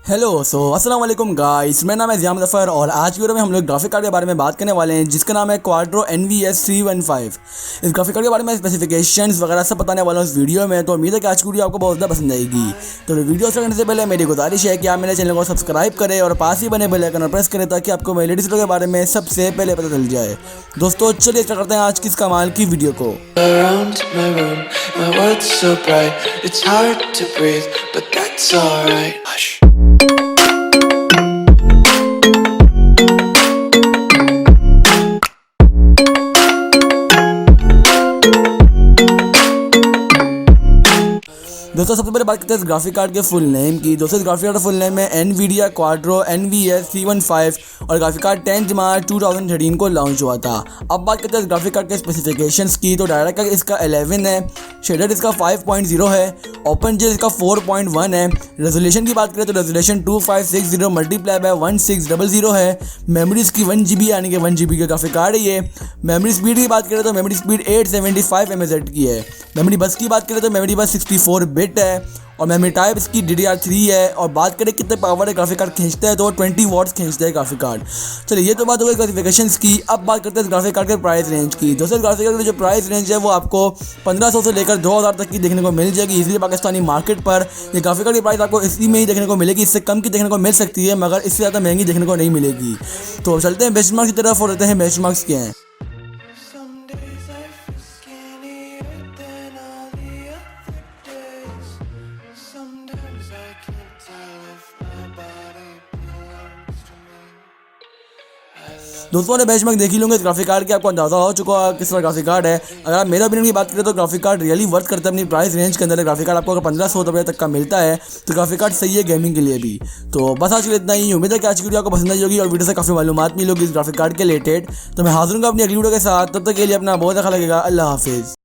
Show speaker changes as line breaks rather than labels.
Hello अस्सलाम वालेकुम guys, मेरा नाम है ज़िया मुज़फ़्फ़र और आज की वीडियो में हम लोग ग्राफिक कार्ड के बारे में बात करने वाले हैं जिसका नाम है क्वाड्रो NVS 315। इस ग्राफिक कार्ड के बारे में स्पेसिफिकेशंस वगैरह सब बताने वाला हूँ इस वीडियो में। तो उम्मीद है कि आज की वीडियो आपको बहुत ज़्यादा पसंद आएगी। तो वीडियो स्टार्ट करने से पहले मेरी गुजारिश है कि आप मेरे चैनल को सब्सक्राइब करें और पास ही बने बेल आइकन प्रेस करें ताकि आपको मेरे लेटेस्ट वीडियो के बारे में सबसे पहले पता चल जाए। दोस्तों चलिए स्टार्ट करते हैं आज की इस कमाल की वीडियो को।
Around my room, my world's so bright, it's hard to breathe, but that's alright. Hush.
दोस्तों सबसे पहले बात करते हैं इस ग्राफिक कार्ड के फुल नेम की। दोस्तों इस ग्राफिक कार्ड का फुल नेम है NVIDIA Quadro NVS 315 और ग्राफिक कार्ड 10 मार्च 2013 को लॉन्च हुआ था। अब बात करते हैं इस ग्राफिक कार्ड के स्पेसिफिकेशंस की। तो डायरेक्ट इसका 11 है, शेडर इसका 5.0 है, ओपन जेल इसका 4.1 है। रेजोल्यूशन की बात करें तो रेजोल्यूशन 2560 मल्टीप्लाई बाय 1600 है। मेमोरी इसकी 1 GB यानी कि 1 GB का ग्राफिक कार्ड है ये। मेमोरी स्पीड की बात करें तो मेमोरी स्पीड 875 MHz की है। मेमोरी बस की बात करें तो मेमोरी बस 64 बिट है और मेमोरी टाइप इसकी DDR3 है। और बात करें कितने पावर है ग्राफिक कार्ड खींचता है तो 20 वॉट्स खींचता है ग्राफिक कार्ड। चलिए ये तो बात हो गई स्पेसिफिकेशंस की। अब बात करते हैं इस ग्राफिक कार्ड के प्राइस रेंज की। दोस्तों ग्राफिक कार्ड की जो प्राइस रेंज है वो आपको 1500 से लेकर 2000 तक की देखने को मिल जाएगी इजीली पाकिस्तानी मार्केट पर। ये ग्राफिक कार्ड की प्राइस आपको इसी में ही देखने को मिलेगी, इससे कम की देखने को मिल सकती है मगर इससे ज़्यादा महंगी देखने को नहीं मिलेगी। तो चलते हैं बेंचमार्क की तरफ और देखते हैं बेंचमार्क्स क्या हैं।
Some days I feel skinnier than all the other days. Sometimes I can't tell if my body belongs to me.
दोस्तों ने बेंचमार्क देख ही लोगे इस ग्राफिक कार्ड के, आपको अंदाजा हो चुका है किस तरह ग्राफिक कार्ड है। अगर आप मेरा ओपिनियन की बात करें तो ग्राफिक कार्ड रियली वर्थ करता है अपनी प्राइस रेंज के अंदर। ग्राफिक कार्ड आपको अगर 1500 रुपये तक का मिलता है तो ग्राफिक कार्ड सही है गेमिंग के लिए भी। तो बस आज के लिए इतना ही। उम्मीद है कि आज की वीडियो आपको पसंद आई होगी और वीडियो से काफ़ी मालूमात मिली होगी इस ग्राफिक कार्ड के रिलेटेड। तो मैं हाजिर हूँ अपनी अगली वीडियो के साथ, तब तक के लिए अपना बहुत अच्छा लगेगा। अल्लाह हाफिज़।